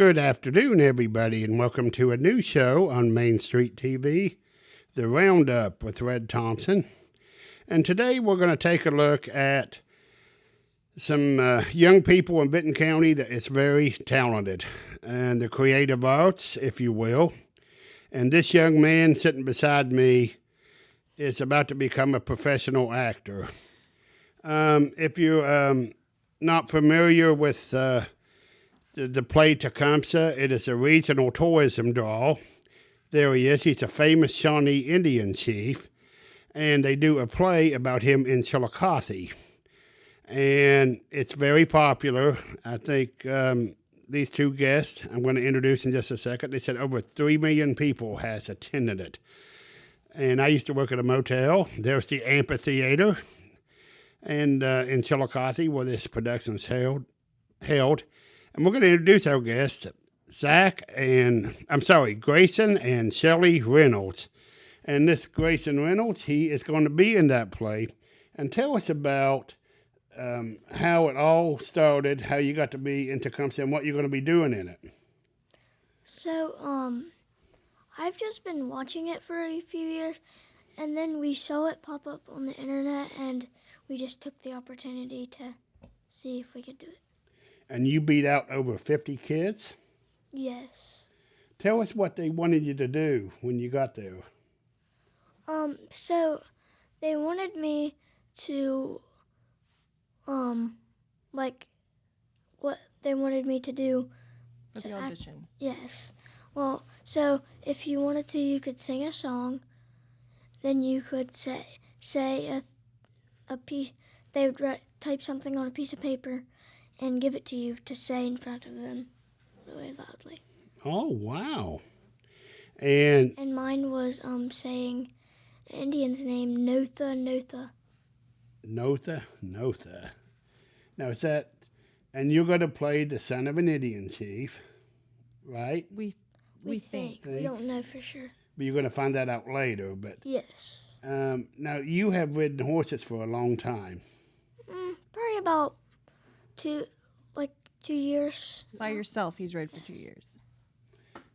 Good afternoon, everybody, and welcome to a new show on Main Street TV, The Roundup with Red Thompson. And today we're going to take a look at some young people in Benton County that is very talented, and the creative arts, if you will. And this young man sitting beside me is about to become a professional actor. If you're not familiar with the play Tecumseh, it is a regional tourism draw. There he is. He's a famous Shawnee Indian chief, and they do a play about him in Chillicothe. And it's very popular. I think these two guests, I'm going to introduce in just a second, they said over 3 million people has attended it. And I used to work at a motel. There's the amphitheater, and in Chillicothe, where this production's held. And we're going to introduce our guests, Grayson and Shelley Reynolds. And this Grayson Reynolds, he is going to be in that play. And tell us about how it all started, how you got to be in Tecumseh, and what you're going to be doing in it. So, I've just been watching it for a few years, and then we saw it pop up on the internet, and we just took the opportunity to see if we could do it. And you beat out over 50 kids? Yes. Tell us what they wanted you to do when you got there. So they wanted me to, what they wanted me to do. For the audition. Yes. Well, so if you wanted to, you could sing a song. Then you could say a piece. They would type something on a piece of paper and give it to you to say in front of them really loudly. Oh, wow. And mine was saying an Indian's name, Notha. Notha. Now, is that, and you're going to play the son of an Indian chief, right? We think. We don't know for sure. But you're going to find that out later, but... Yes. Now, you have ridden horses for a long time. Probably about 2 years. By yourself, he's rode for 2 years.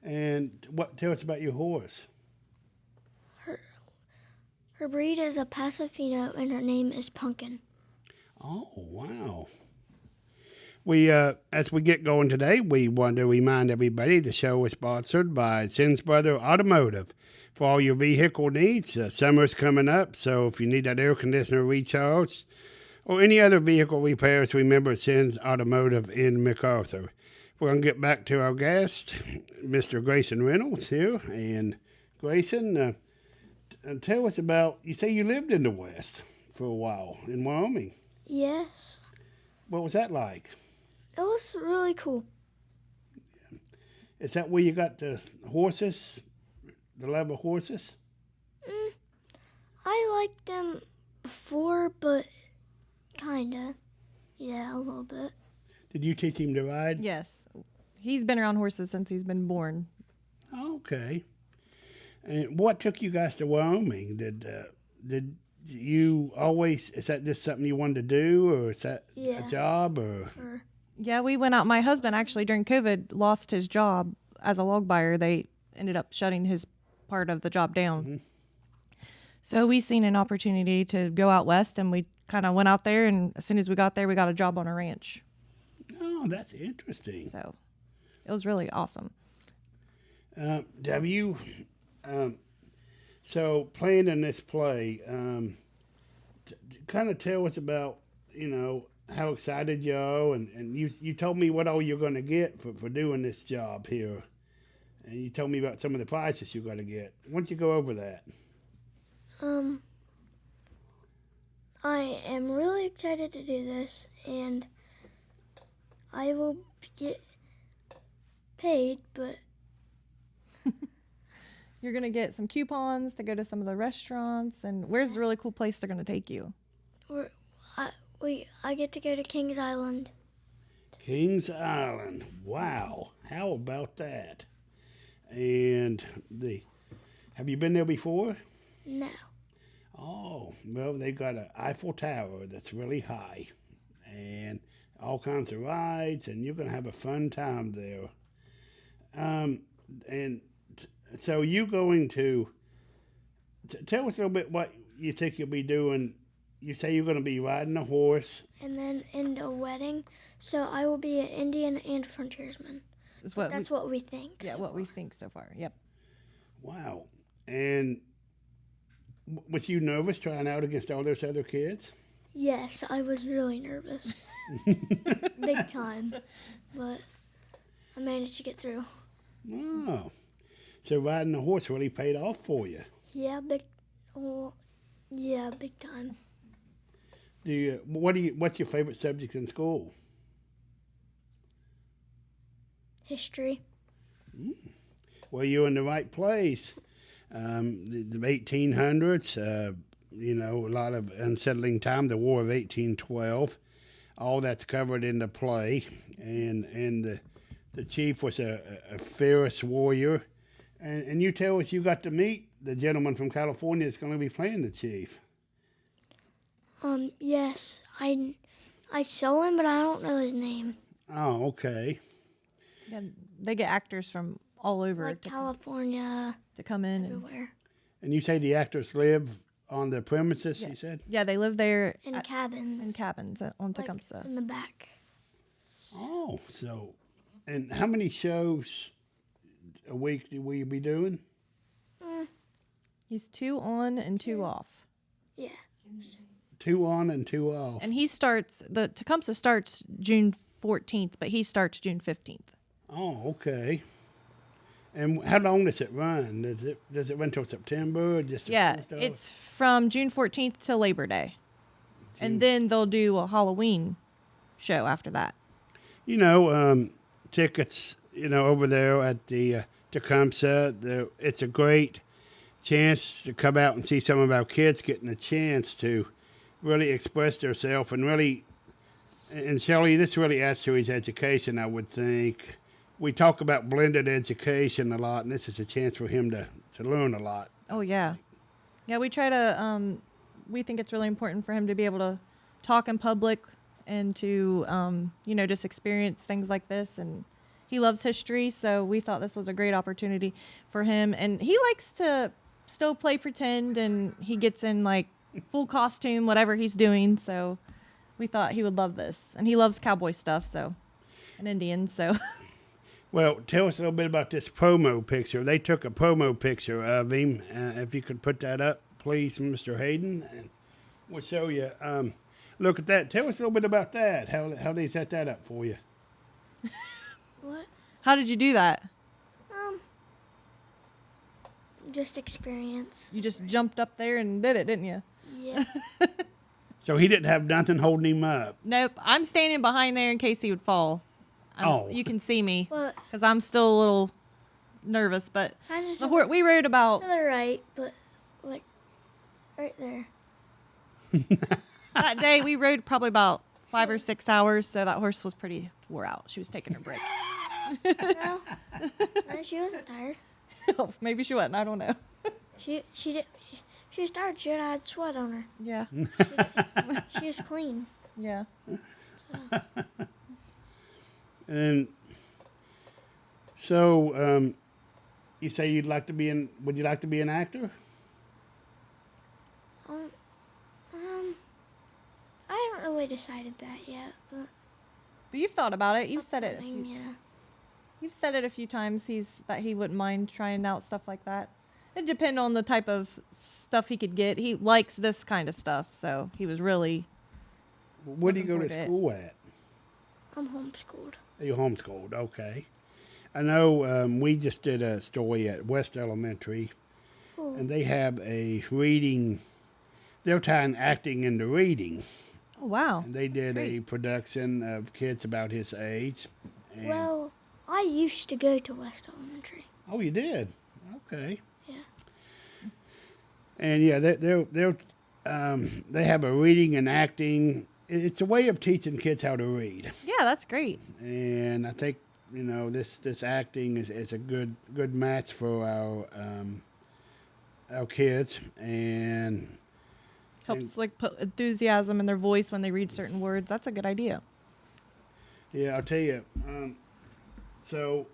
And tell us about your horse. Her breed is a Pasofino, and her name is Pumpkin. Oh, wow. We, as we get going today, we want to remind everybody the show is sponsored by Sins Brother Automotive. For all your vehicle needs, summer's coming up, so if you need that air conditioner recharged or any other vehicle repairs, remember Sins Automotive in MacArthur. We're going to get back to our guest, Mr. Grayson Reynolds here. And Grayson, tell us about, you say you lived in the West for a while in Wyoming. Yes. What was that like? It was really cool. Is that where you got the horses, the love of horses? I liked them before, but kinda. Yeah, a little bit. Did you teach him to ride? Yes. He's been around horses since he's been born. Okay. And what took you guys to Wyoming? Did you always, is that just something you wanted to do, or is that a job? Or? Yeah, we went out. My husband actually during COVID lost his job as a log buyer. They ended up shutting his part of the job down. Mm-hmm. So we seen an opportunity to go out west, and we kind of went out there, and as soon as we got there, we got a job on a ranch. Oh, that's interesting. So it was really awesome. Have you, so playing in this play, kind of tell us about, how excited you are, and you told me what all you're going to get for doing this job here, and you told me about some of the prizes you're going to get. Why don't you go over that? I am really excited to do this, and I will get paid, but... You're going to get some coupons to go to some of the restaurants, and where's the really cool place they're going to take you? I get to go to Kings Island. Kings Island. Wow. How about that? And have you been there before? No. Oh, well, they've got an Eiffel Tower that's really high, and all kinds of rides, and you're going to have a fun time there. And so you going to tell us a little bit what you think you'll be doing. You say you're going to be riding a horse. And then in the wedding, so I will be an Indian and frontiersman. That's what we think. Yeah, so what far. we think so far. Yep. Wow. And was you nervous trying out against all those other kids? Yes, I was really nervous. Big time. But I managed to get through. Wow. So riding a horse really paid off for you. Yeah, big time. What's your favorite subject in school? History. Well, you're in the right place. The 1800s, a lot of unsettling time, the War of 1812, all that's covered in the play. And the chief was a fierce warrior. And you tell us you got to meet the gentleman from California that's going to be playing the chief. Yes, I saw him, but I don't know his name. Oh, okay. Yeah, they get actors from all over Like California, to come in. everywhere. And you say the actors live on the premises, Yeah. you said? Yeah, they live there In cabins. in cabins on Tecumseh. In the back. Oh, so, and how many shows a week will you be doing? He's 2 on and 2 off. Yeah. 2 on and 2 off. And the Tecumseh starts June 14th, but he starts June 15th. Oh, okay. And how long does it run? Does it run till September? Or just Yeah, it's from June 14th to Labor Day. And then they'll do a Halloween show after that. Tickets, over there at the Tecumseh, it's a great chance to come out and see some of our kids getting a chance to really express themselves and Shelley, this really adds to his education, I would think. We talk about blended education a lot, and this is a chance for him to learn a lot. Oh, yeah. Yeah, we try to, we think it's really important for him to be able to talk in public and to, just experience things like this. And he loves history, so we thought this was a great opportunity for him. And he likes to still play pretend, and he gets in, like, full costume, whatever he's doing. So we thought he would love this. And he loves cowboy stuff, and Indians, so... Well, tell us a little bit about this promo picture. They took a promo picture of him. If you could put that up, please, Mr. Hayden. And we'll show you. Look at that. Tell us a little bit about that. How they set that up for you? What? How did you do that? Just experience. You just jumped up there and did it, didn't you? Yeah. So he didn't have nothing holding him up. Nope. I'm standing behind there in case he would fall. You can see me But because I'm still a little nervous. But kind of we rode about to the right, but like right there. that day. We rode probably about 5 or 6 hours, so that horse was pretty wore out. She was taking her break. No, she wasn't tired. Maybe she wasn't. I don't know. She did. She was tired. She had sweat on her. Yeah. She was clean. Yeah. And so, you say would you like to be an actor? I haven't really decided that yet, but But you've thought about it. You've said it. yeah. You've said it a few times. That he wouldn't mind trying out stuff like that. It depends on the type of stuff he could get. He likes this kind of stuff, so he was really. Where do you go to forward to it. school at? I'm homeschooled. You're homeschooled, okay. I know we just did a story at West Elementary, Cool. and they have a reading. They're tying acting into reading. Oh wow! And they did a production of kids about his age. And, Well, I used to go to West Elementary. oh, you did? Okay. Yeah. And yeah, they have a reading and acting. It's a way of teaching kids how to read. Yeah, that's great. And I think this acting is a good match for our kids, and Helps like put enthusiasm in their voice when they read certain words. That's a good idea. yeah, I'll tell you. So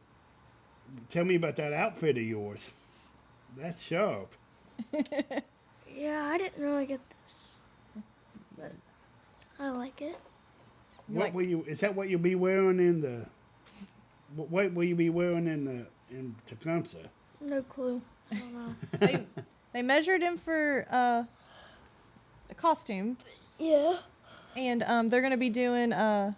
tell me about that outfit of yours. That's sharp. Yeah, I didn't really get this, but I like it. What will you? Is that what you'll be wearing in the? What will you be wearing in Tecumseh? No clue. I don't know. They measured him for the costume, Yeah. and they're gonna be doing an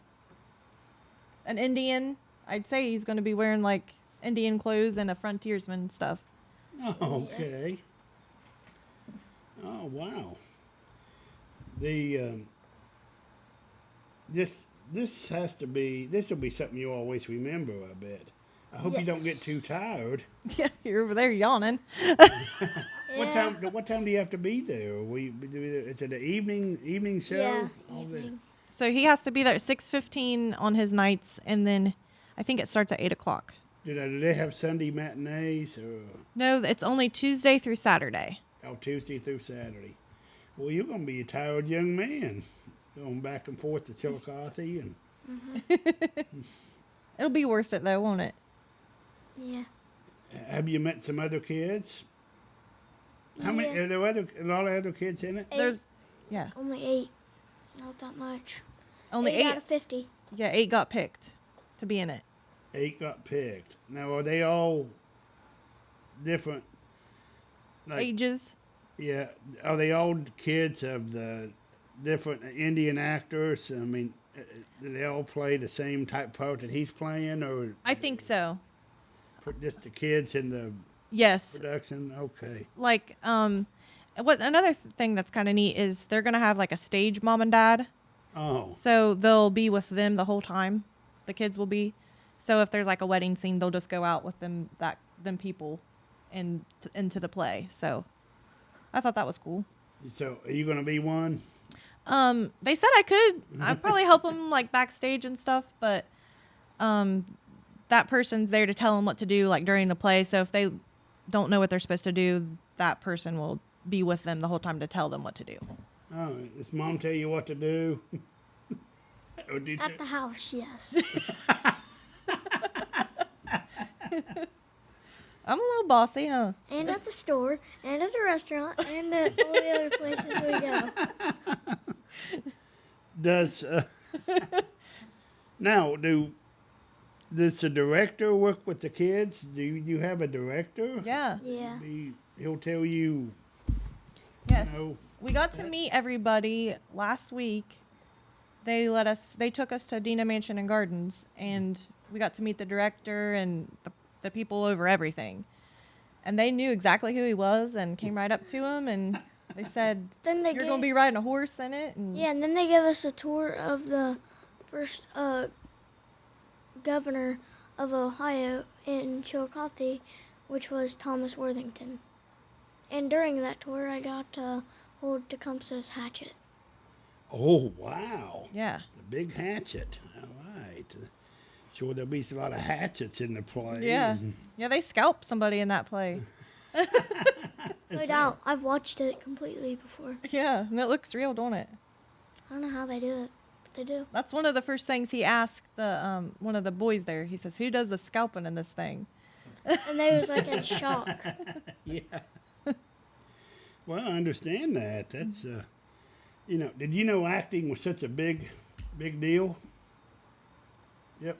Indian. I'd say he's gonna be wearing like Indian clothes and a frontiersman stuff. Oh, okay. Oh, wow. The this has to be, this will be something you always remember, I bet. I hope you don't get too tired. Yeah, you're over there yawning. What time do you have to be there? Is it an evening show? Yeah, All the- evening. So he has to be there at 6:15 on his nights, and then I think it starts at 8:00. Do they have Sunday matinees or No, it's only Tuesday through Saturday. Tuesday through Saturday? Well, you're gonna be a tired young man going back and forth to Chillicothe and. It'll be worth it though, won't it? Yeah. Have you met some other kids? How many? Yeah. Are there a lot of other kids in it? There's, yeah, Only 8. Not that much. only 8 out eight. of 50. Yeah, 8 got picked to be in it. 8 got picked. Now, are they all different? Ages. Yeah. Are they all kids of the different Indian actors? I mean, do they all play the same type part that he's playing, or I think so. put just the kids in the Yes. production? Okay. Like what another thing that's kind of neat is they're going to have like a stage mom and dad. Oh. So they'll be with them the whole time. The kids will be. So if there's like a wedding scene, they'll just go out with them people and into the play. So I thought that was cool. So, are you going to be one? They said I could. I'd probably help them like backstage and stuff, but that person's there to tell them what to do like during the play. So if they don't know what they're supposed to do, that person will be with them the whole time to tell them what to do. Oh, does mom tell you what to do? Or At the house, yes. I'm a little bossy, huh? And at the store, and at the restaurant, and at all the other places we go. Does now does the director work with the kids? Do you have a director? Yeah. Yeah. He'll tell you. Yes. know, We got to meet everybody last week. They took us to Dina Mansion and Gardens, and we got to meet the director and the people over everything. And they knew exactly who he was and came right up to him, and they said, Then they you're going to be riding a horse in it. And Yeah, and then they gave us a tour of the first governor of Ohio in Chillicothe, which was Thomas Worthington. And during that tour, I got to hold Tecumseh's hatchet. Oh wow! Yeah. The big hatchet. All right. Sure, there'll be a lot of hatchets in the play. Yeah. Yeah, they scalped somebody in that play. No doubt. I've watched it completely before. Yeah, and it looks real, don't it? I don't know how they do it, but they do. That's one of the first things he asked the one of the boys there. He says, "Who does the scalping in this thing?" And they was like in shock. Yeah. Well, I understand that. That's did you know acting was such a big deal? Yep.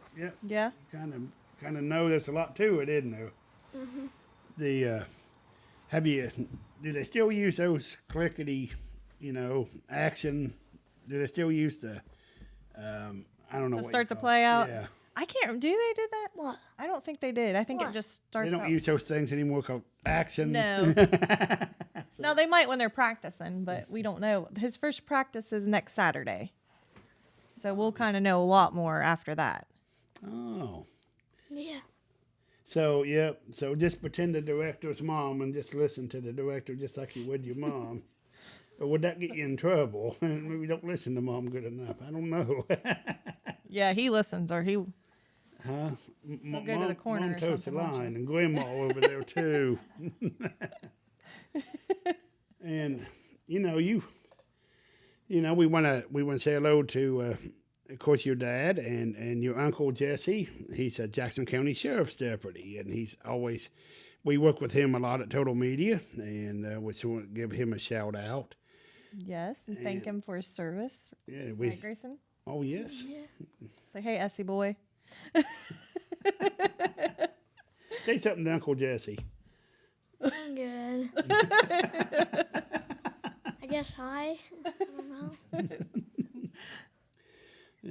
Yeah. Kind of know there's a lot to it, isn't there? Mhm. Do they still use those clickety, action? Do they still use the, I don't know To what start you the call play it. out. Yeah. I can't. Do they do that? What? I don't think they did. I think it What? just starts. They don't out. use those things anymore called action. No. No, they might when they're practicing, but we don't know. His first practice is next Saturday, so we'll kind of know a lot more after that. Oh. Yeah. So, yep. So just pretend the director's mom and just listen to the director just like you would your mom. Or would that get you in trouble? Maybe don't listen to mom good enough. I don't know. Yeah, he listens, or he. Huh? He'll go to the corner Mom or toes the something, won't line, and grandma over there too. And we want to say hello to of course, your dad and your uncle Jesse. He's a Jackson County Sheriff's deputy, and we work with him a lot at Total Media, and we just want to give him a shout out. Yes, and thank him for his service. Yeah, Right, Grayson? Oh, yes. Yeah. Say, hey, Essie boy. Say something to Uncle Jesse. I'm good. I guess hi. I don't know.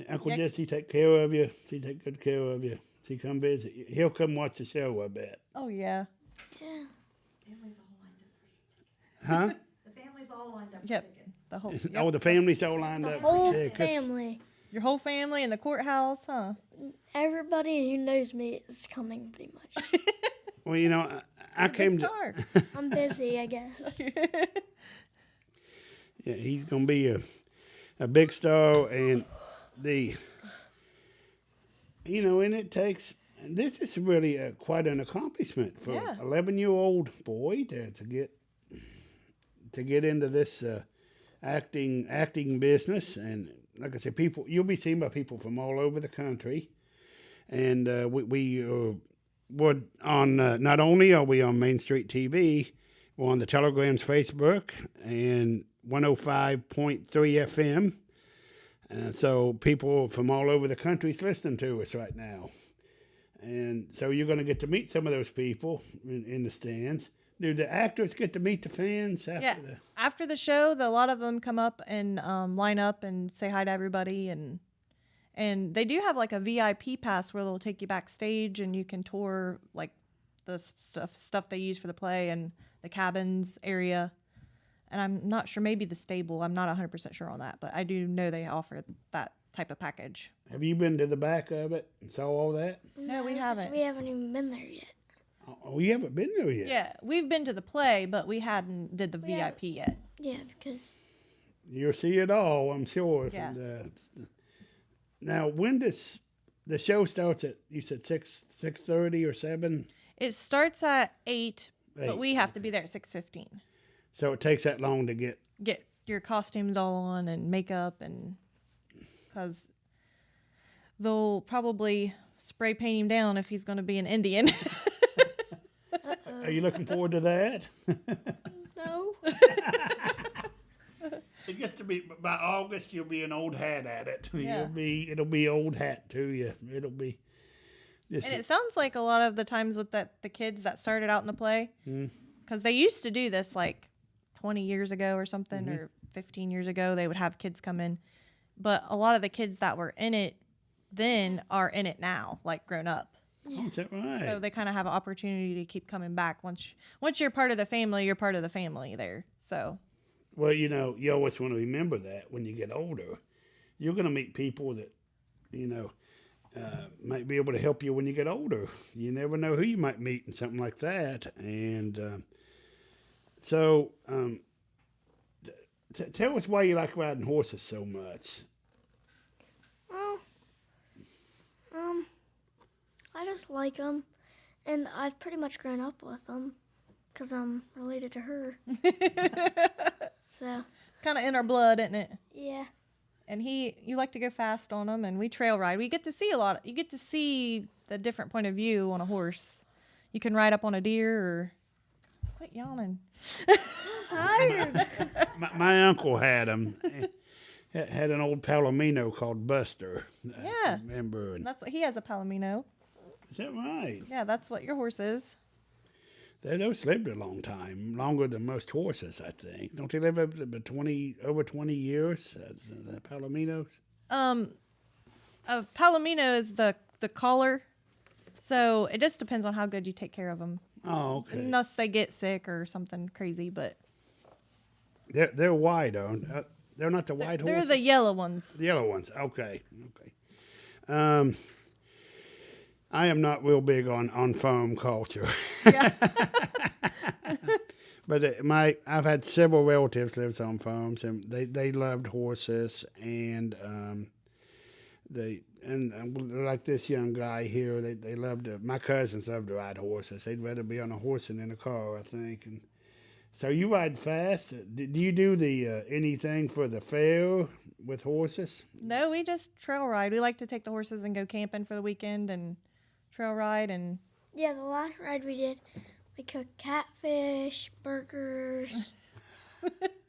Uncle Jesse take care of you. He take good care of you. He come visit you. He'll come watch the show, I bet. Oh, yeah. Yeah. Family's all lined up for Huh? The family's all lined up Yep. for tickets. The whole, Oh, the family's all lined The up. whole Yeah, 'cause- family. your whole family in the courthouse, huh? Everybody who knows me is coming pretty much. Well, you know, I came to. Star. I'm busy, I guess. Yeah, he's gonna be a big star, and and it takes. This is really quite an accomplishment for Yeah. 11-year-old boy to get into this acting business. And like I said, you'll be seen by people from all over the country, and we would on not only are we on Main Street TV, we're on the Telegram's Facebook and 105.3 FM. So people from all over the country is listening to us right now. And so you're going to get to meet some of those people in the stands. Do the actors get to meet the fans after Yeah. the... After the show, a lot of them come up and line up and say hi to everybody. And they do have like a VIP pass where they'll take you backstage and you can tour like the stuff they use for the play and the cabins area. And I'm not sure, maybe the stable. I'm not 100% sure on that, but I do know they offer that type of package. Have you been to the back of it and saw all that? No, we 'cause haven't. We haven't even been there yet. Oh, you haven't been there yet? Yeah, we've been to the play, but we hadn't did the We haven't. VIP yet. Yeah, because You'll see it all, I'm sure. Yeah. Now, when does the show starts at, you said 6:30 or 7? It starts at 8, but 8, we have to be there at 6:15. So it takes that long to get... Get your costumes all on and makeup, and because they'll probably spray paint him down if he's going to be an Indian. Are you looking forward to that? no. It gets to be by August. You'll be an old hat at it. Yeah. It'll be old hat to you. It'll be. This And it sounds like a lot of the times with the kids that started out in the play, because they used to do this like 20 years ago or something, or 15 years ago. They would have kids come in, but a lot of the kids that were in it then are in it now, like grown up. Oh, is that right? So they kind of have an opportunity to keep coming back. Once you're part of the family, you're part of the family there. So. Well, you know, you always want to remember that when you get older, you're going to meet people that, might be able to help you when you get older. You never know who you might meet and something like that. And tell us why you like riding horses so much. Well, I just like them, and I've pretty much grown up with them, because I'm related to her. So, Kind of in our blood, isn't it? yeah. And you like to go fast on them, and we trail ride. We get to see you get to see the different point of view on a horse. You can ride up on a deer or quit yawning. Tired. My uncle had them. Had an old Palomino called Buster. Yeah. I remember. And that's what he has, a Palomino. Is that right? Yeah, that's what your horse is. Those lived a long time, longer than most horses, I think. Don't they live over 20 years? The Palominos. A Palomino is the collar, so it just depends on how good you take care of them. Oh, okay. Unless they get sick or something crazy, but They're white, they're not the white they're horses. the yellow ones. The yellow ones. Okay. I am not real big on farm culture. Yeah. But I've had several relatives live on farms, and they loved horses, and like this young guy here, they loved my cousins loved to ride horses. They'd rather be on a horse than in a car, I think. And so you ride fast. Do you do the anything for the fair with horses? No, we just trail ride. We like to take the horses and go camping for the weekend and trail ride. And Yeah, the last ride we did, we cooked catfish, burgers,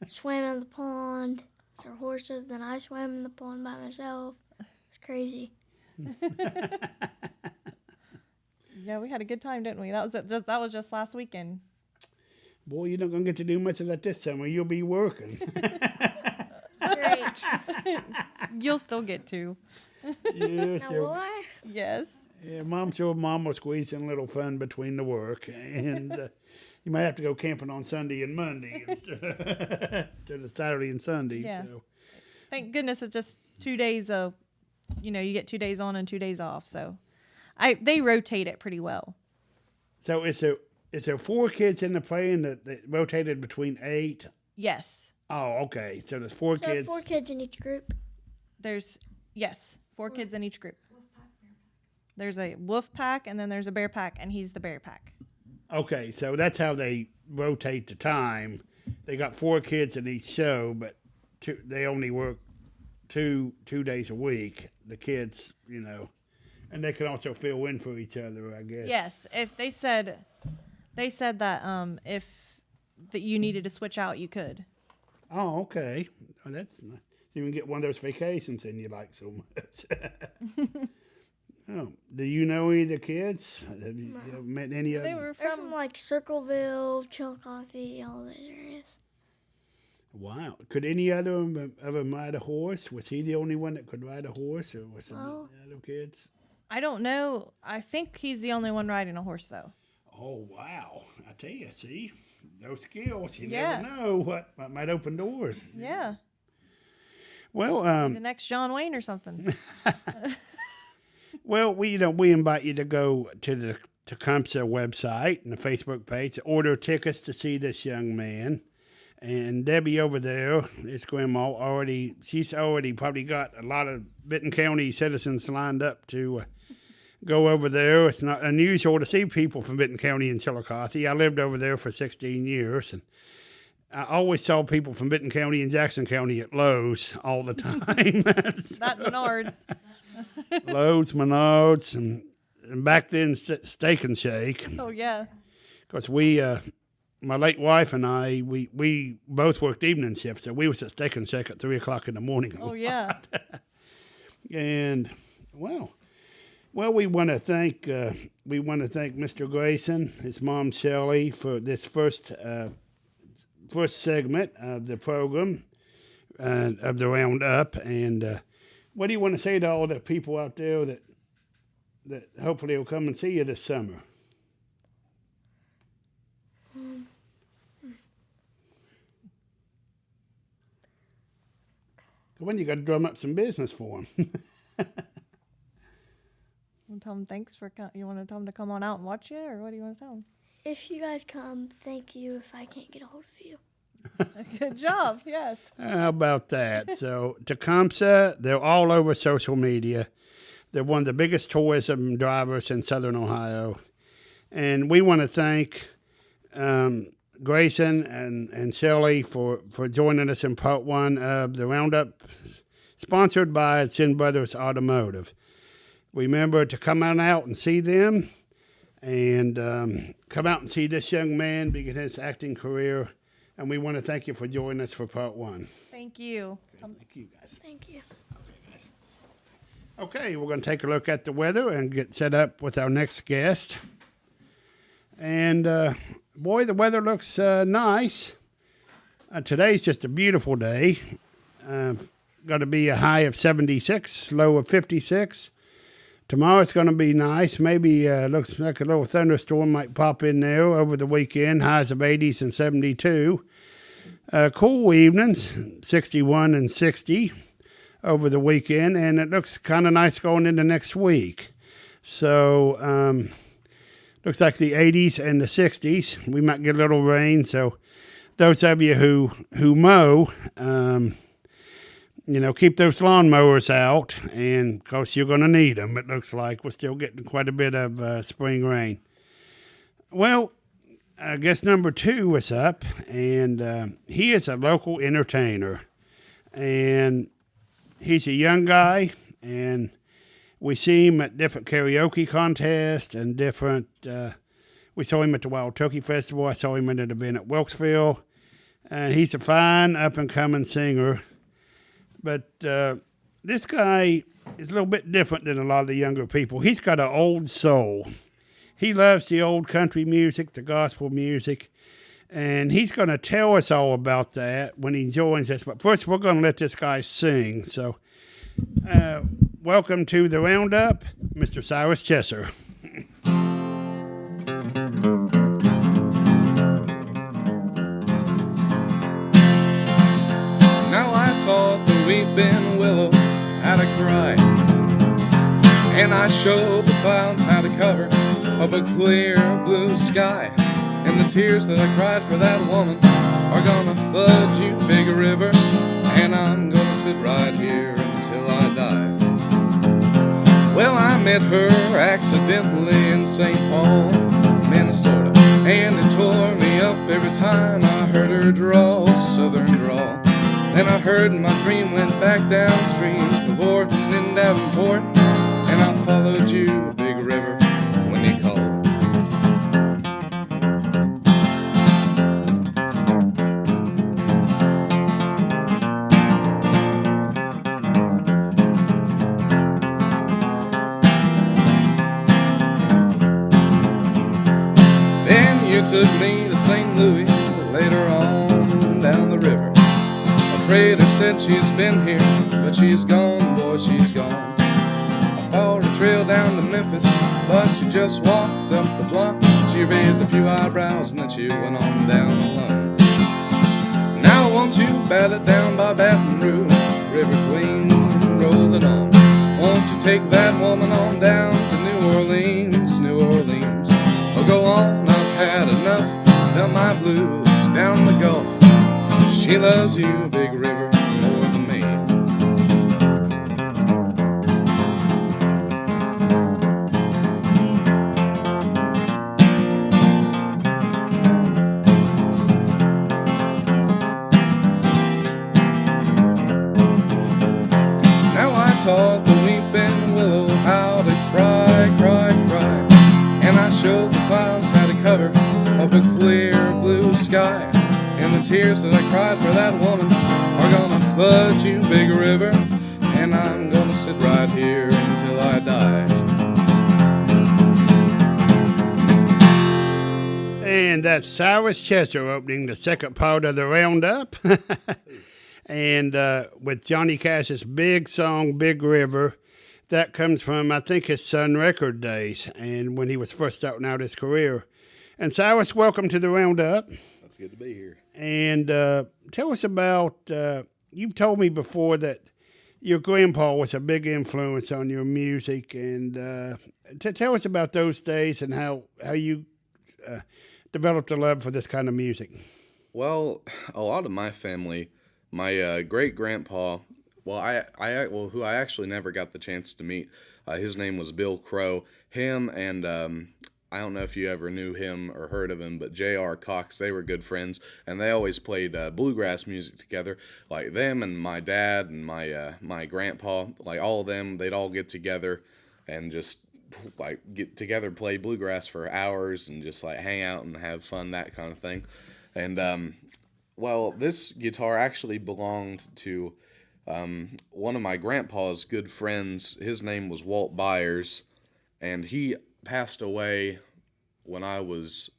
swam in the pond. It's our horses. Then I swam in the pond by myself. It's crazy. yeah, we had a good time, didn't we? That was just last weekend. Boy, you're not going to get to do much of that this summer. You'll be working. Great. You'll still get to. Yes, Now, will I? Yes. yeah, Mom will squeeze in a little fun between the work. And you might have to go camping on Sunday and Monday instead of Saturday and Sunday. Yeah. So. Thank goodness it's just 2 days of, you get 2 days on and 2 days off. So they rotate it pretty well. So is there 4 kids in the plane that rotated between 8? Yes. Oh, okay. So there's 4 So kids. 4 kids in each group. There's, yes, 4 kids in each group. There's a wolf pack and then there's a bear pack, and he's the bear pack. Okay, so that's how they rotate the time. They got 4 kids in each show, but they only work two days a week. The kids, and they can also fill in for each other, I guess. Yes. If they said that if that you needed to switch out, you could. Oh, okay. Oh, that's nice. You can get one of those vacations in you like so much. Oh, do you know any of the kids? Have you met any of They them? were They're from like Circleville, Chillicothe, all those areas. Wow. Could any other of them ride a horse? Was he the only one that could ride a horse, or was some other kids? I don't know. I think he's the only one riding a horse, though. Oh, wow. I tell you, see, those skills, you Yeah. never know what might open doors. Yeah. Well, The next John Wayne or something. well, we invite you to go to the Tecumseh website and the Facebook page to order tickets to see this young man. And Debbie over there, his grandma, she's already probably got a lot of Benton County citizens lined up to go over there. It's not unusual to see people from Benton County and Chillicothe. I lived over there for 16 years, and I always saw people from Benton County and Jackson County at Lowe's all the time. That Menards. Lowe's, Menards, and back then Steak and Shake. Oh, yeah. Because my late wife and I, we both worked evening shifts, so we was at Steak and Shake at 3 o'clock in the morning. Oh, yeah. And well, we want to thank Mr. Grayson, his mom Shelley, for this first segment of the program of the Roundup. And what do you want to say to all the people out there that hopefully will come and see you this summer? When you got to drum up some business for them. Tell them thanks for you want to tell them to come on out and watch you, or what do you want to tell them? If you guys come, thank you if I can't get a hold of you. Good job. Yes. How about that? So Tecumseh, they're all over social media. They're one of the biggest tourism drivers in Southern Ohio. And we want to thank Grayson and Shelley for joining us in part 1 of the Roundup, sponsored by Sin Brothers Automotive. Remember to come on out and see them, and come out and see this young man begin his acting career. And we want to thank you for joining us for part 1. Thank you. Thank you, guys. Thank you. Okay, we're going to take a look at the weather and get set up with our next guest. And boy, the weather looks nice. Today's just a beautiful day. Going to be a high of 76, low of 56. Tomorrow's going to be nice. Maybe looks like a little thunderstorm might pop in there over the weekend. Highs of 80s and 72. Cool evenings, 61 and 60 over the weekend. And it looks kind of nice going into next week. So looks like the 80s and the 60s. We might get a little rain. So those of you who mow, keep those lawnmowers out, and of course you're going to need them. It looks like we're still getting quite a bit of spring rain. Well, I guess number 2 is up, and he is a local entertainer. And he's a young guy, and we see him at different karaoke contests and different. We saw him at the Wild Turkey Festival. I saw him at an event at Wilkesville, and he's a fine up and coming singer. But this guy is a little bit different than a lot of the younger people. He's got an old soul. He loves the old country music, the gospel music, and he's going to tell us all about that when he joins us. But first, we're going to let this guy sing. So, welcome to the Roundup, Mr. Cyrus Chesser. Now I taught the weeping willow how to cry, and I showed the clouds how to cover up a clear blue sky. And the tears that I cried for that woman are gonna flood you, big river, and I'm gonna sit right here until I die. Well, I met her accidentally in St. Paul, Minnesota, and it tore me up every time I heard her drawl, southern drawl. Then I heard my dream went back downstream to Vorton in Davenport, and I followed you, big river, when you called. Then you took me to St. Louis later on down the river. Afraid her said she's been here, but she's gone, boy, she's gone. I followed her trail down to Memphis, but she just walked up the block. She raised a few eyebrows and then she went on down alone. Now won't you bat it down by Baton Rouge, River Queen, roll it on. Won't you take that woman on down to New Orleans, New Orleans. Oh, go on, I've had enough, done my blues down the Gulf. She loves you, big river, more than me. Now I taught the weeping willow how to cry, cry, cry, and I showed the clouds how to cover up a clear blue sky. And the tears that I cried for that woman are gonna flood you, big river, and I'm gonna sit right here until I die. And that's Cyrus Chesser opening the second part of the Roundup. And with Johnny Cash's big song, Big River, that comes from, I think, his Sun Record days, and when he was first starting out his career. And Cyrus, welcome to the Roundup. It's good to be here. And tell us about, you've told me before that your grandpa was a big influence on your music. And tell us about those days and how you developed a love for this kind of music. Well, a lot of my family, my great-grandpa, who I actually never got the chance to meet, his name was Bill Crow. Him and I don't know if you ever knew him or heard of him, but J.R. Cox, they were good friends, and they always played bluegrass music together. Like them and my dad and my grandpa, like all of them, they'd all get together and just like get together, play bluegrass for hours, and just like hang out and have fun, that kind of thing. And well, this guitar actually belonged to one of my grandpa's good friends. His name was Walt Byers, and he passed away when I was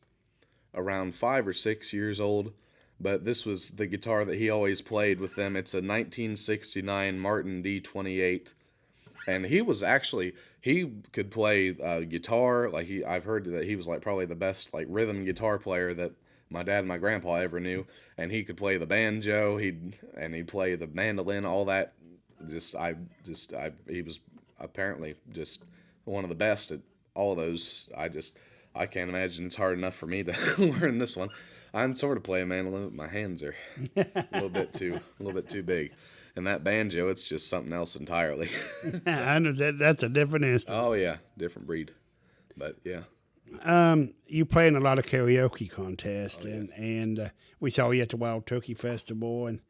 around 5 or 6 years old, but this was the guitar that he always played with them. It's a 1969 Martin D28, and he could play guitar. Like I've heard that he was like probably the best like rhythm guitar player that my dad and my grandpa ever knew, and he could play the banjo, he'd play the mandolin, all that. He was apparently just one of the best at all of those. I can't imagine it's hard enough for me to learn this one. I can sort of play a mandolin, but my hands are a little bit too big. And that banjo, it's just something else entirely. I know that's a different instrument. Oh yeah, different breed. But yeah. You play in a lot of karaoke contests, and we saw you at the Wild Turkey Festival, and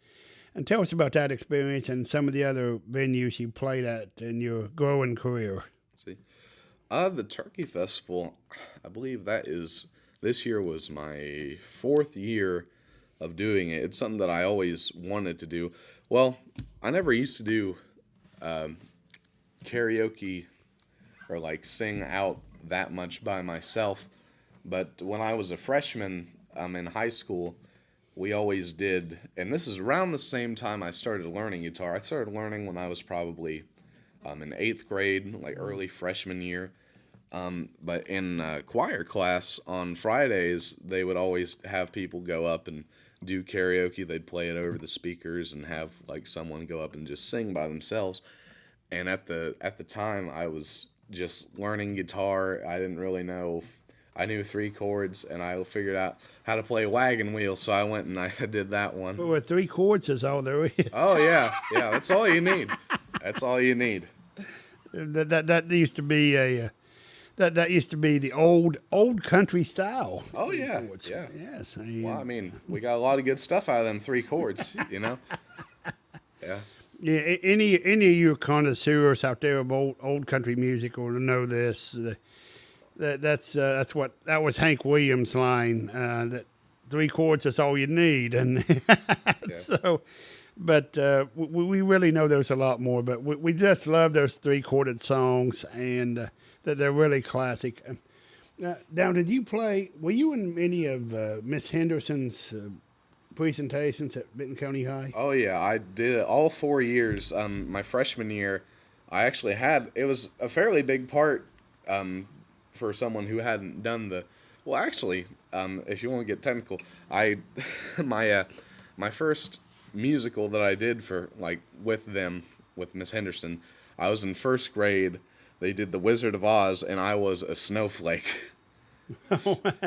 And tell us about that experience and some of the other venues you played at in your growing career. See, the Turkey Festival, I believe this year was my 4th year of doing it. It's something that I always wanted to do. Well, I never used to do karaoke or like sing out that much by myself. But when I was a freshman in high school, we always did, and this is around the same time I started learning guitar. I started learning when I was probably in 8th grade, like early freshman year. But in choir class on Fridays, they would always have people go up and do karaoke. They'd play it over the speakers and have like someone go up and just sing by themselves. And at the time, I was just learning guitar. I didn't really know. I knew 3 chords, and I figured out how to play Wagon Wheel, so I went and I did that one. Well, 3 chords is all there is. Oh, yeah. That's all you need. That's all you need. That used to be that used to be the old country style. Oh, yeah. Chords. Yeah. Yes. Well, I mean, we got a lot of good stuff out of them 3 chords, you know? Yeah. Yeah, any of you connoisseurs out there of old country music will know this. That was Hank Williams' line. That 3 chords is all you need, and Yeah. so. But we really know there's a lot more. But we just love those 3-chorded songs, and that they're really classic. Now, did you play? Were you in any of Miss Henderson's presentations at Benton County High? Oh, yeah. I did it all 4 years. My freshman year, I actually had, it was a fairly big part for someone who hadn't done the, well, actually, if you want to get technical, my first musical that I did for, like, with Miss Henderson, I was in 1st grade. They did The Wizard of Oz, and I was a snowflake.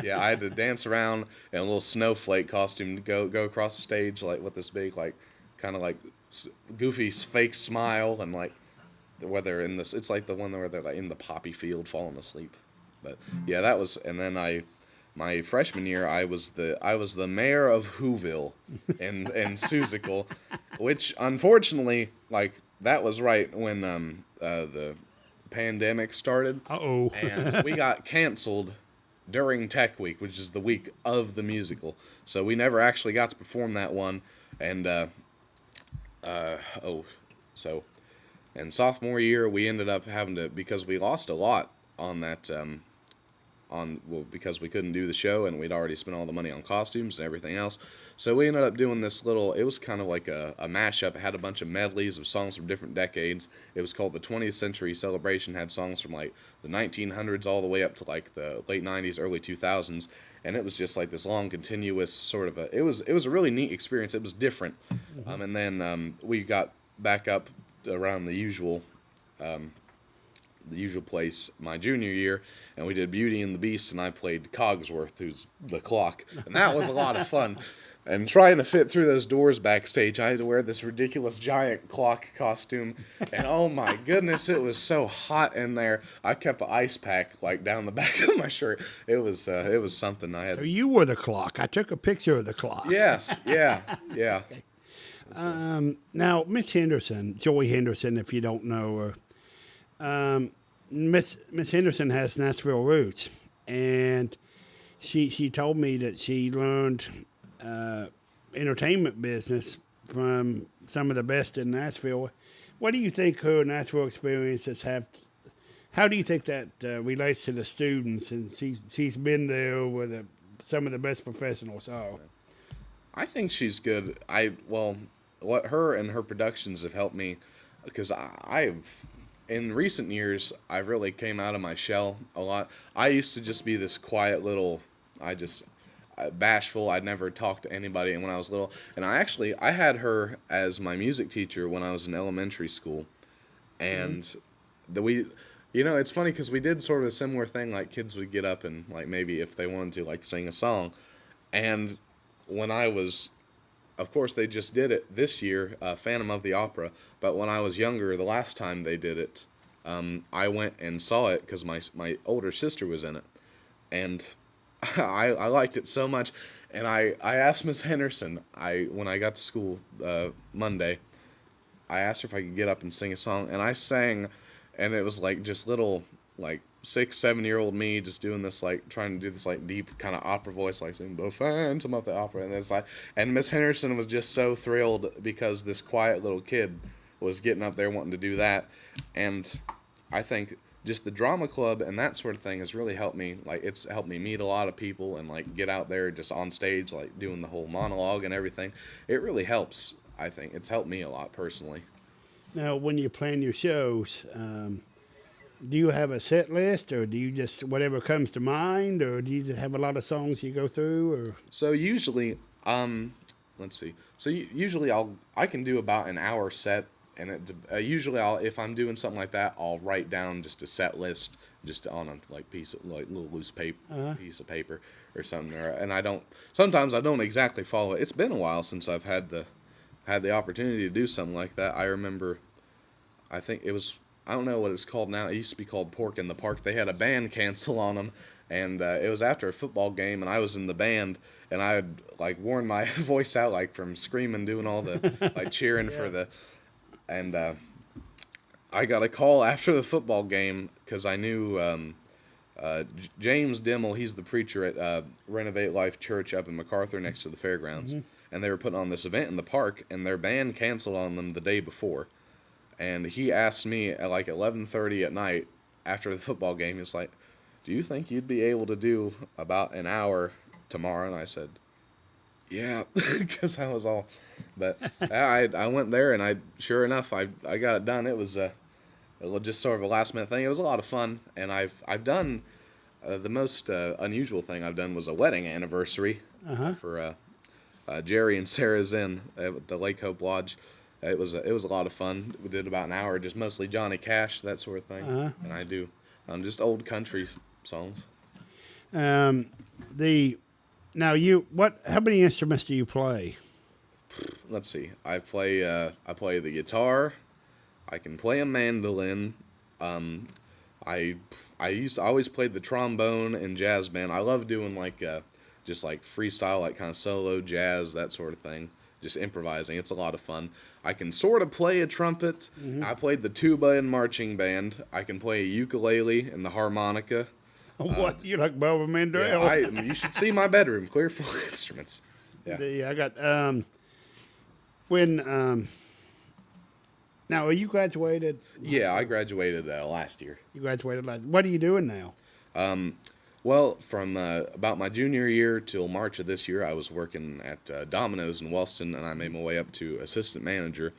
Yeah, I had to dance around in a little snowflake costume to go across the stage, like, with this big, like, kind of, like, goofy fake smile, and, like, where they're in this, it's like the one where they're, like, in the poppy field falling asleep. But, yeah, that was, and then my freshman year, I was the mayor of Whoville in Seussical, which unfortunately, like, that was right when the pandemic started. Uh-oh. And we got canceled during Tech Week, which is the week of the musical. So we never actually got to perform that one. And and sophomore year, we ended up having to, because we lost a lot on that because we couldn't do the show and we'd already spent all the money on costumes and everything else. So we ended up doing this little, it was kind of like a mashup. It had a bunch of medleys of songs from different decades. It was called the 20th Century Celebration, had songs from like the 1900s all the way up to like the late 90s, early 2000s. And it was just like this long, continuous sort of it was a really neat experience. It was different. Mm-hmm. And then we got back up around the usual place my junior year, and we did Beauty and the Beast, and I played Cogsworth, who's the clock, and that was a lot of fun. And trying to fit through those doors backstage, I had to wear this ridiculous giant clock costume, and oh my goodness, it was so hot in there. I kept an ice pack like down the back of my shirt. It was something I had. So you were the clock. I took a picture of the clock. Yes, yeah. Okay. Now, Miss Henderson, Joey Henderson, if you don't know her, Miss Henderson has Nashville roots, and she told me that she learned entertainment business from some of the best in Nashville. What do you think her Nashville experiences have? How do you think that relates to the students? And she's been there with some of the best professionals. Oh, I think she's good. What her and her productions have helped me, because in recent years, I really came out of my shell a lot. I used to just be this quiet little, bashful. I'd never talk to anybody when I was little. And I had her as my music teacher when I was in elementary school. And it's funny because we did sort of a similar thing. Like, kids would get up and, like, maybe if they wanted to, like, sing a song. And when I was, of course, they just did it this year, Phantom of the Opera. But when I was younger, the last time they did it, I went and saw it because my older sister was in it. And I liked it so much, and I asked Miss Henderson. When I got to school Monday, I asked her if I could get up and sing a song, and I sang, and it was like just little like 6, 7 year old me just doing this like trying to do this like deep kind of opera voice like singing the Phantom of the Opera, and it's like, and Miss Henderson was just so thrilled because this quiet little kid was getting up there wanting to do that, and I think just the drama club and that sort of thing has really helped me. Like, it's helped me meet a lot of people and like get out there just on stage, like doing the whole monologue and everything. It really helps. I think it's helped me a lot personally. Now, when you plan your shows, do you have a set list, or do you just whatever comes to mind, or do you just have a lot of songs you go through, or? So usually, let's see. So usually I can do about an hour set, and usually if I'm doing something like that, I'll write down just a set list just on a like piece of like little loose paper, piece of paper or something. And sometimes I don't exactly follow it. It's been a while since I've had the opportunity to do something like that. I remember, I think it was, I don't know what it's called now. It used to be called Pork in the Park. They had a band cancel on them, and it was after a football game, and I was in the band, and I had like worn my voice out like from screaming, doing all the like cheering for the, and I got a call after the football game because I knew James Dimmel. He's the preacher at Renovate Life Church up in MacArthur next to the fairgrounds, and they were putting on this event in the park, and their band canceled on them the day before. And he asked me at like 11:30 at night after the football game, he's like, "Do you think you'd be able to do about an hour tomorrow?" And I said, "Yeah," because I was all, but I went there, and sure enough, I got it done. It was just sort of a last minute thing. It was a lot of fun, and I've done the most unusual thing I've done was a wedding anniversary for Jerry and Sarah Zinn at the Lake Hope Lodge. It was a lot of fun. We did about an hour, just mostly Johnny Cash, that sort of thing, and I do just old country songs. How many instruments do you play? Let's see. I play the guitar. I can play a mandolin. I always played the trombone in jazz band. I love doing like just like freestyle, like kind of solo jazz, that sort of thing. Just improvising. It's a lot of fun. I can sort of play a trumpet. I played the tuba in marching band. I can play a ukulele and the harmonica. What? You like Bob Mandrell? Yeah, you should see my bedroom. Clear full of instruments. Yeah. I got now, are you graduated? Yeah, I graduated last year. You graduated last. What are you doing now? Well, from about my junior year till March of this year, I was working at Domino's in Wellston, and I made my way up to assistant manager.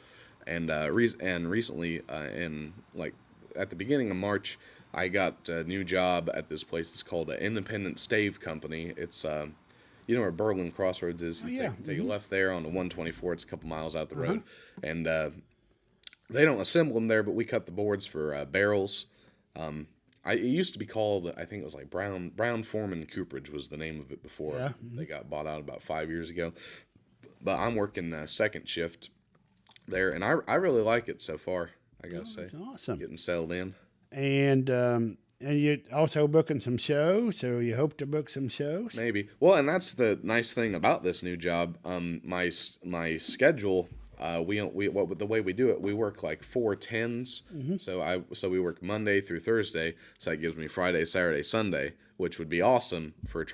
And recently, in like at the beginning of March, I got a new job at this place. It's called Independent Stave Company. It's you know where Berlin Crossroads is. You take a left there on the 124. It's a couple miles out the road, and they don't assemble them there, but we cut the boards for barrels. It used to be called, I think it was like Brown Foreman Cooperage was the name of it before they got bought out about 5 years ago. But I'm working second shift there, and I really like it so far, I gotta say. That's awesome. Getting settled in. And you're also booking some shows, so you hope to book some shows? Maybe. Well, and that's the nice thing about this new job. My schedule, the way we do it, we work like 4 10s. So we work Monday through Thursday. So that gives me Friday, Saturday, Sunday, which would be awesome for if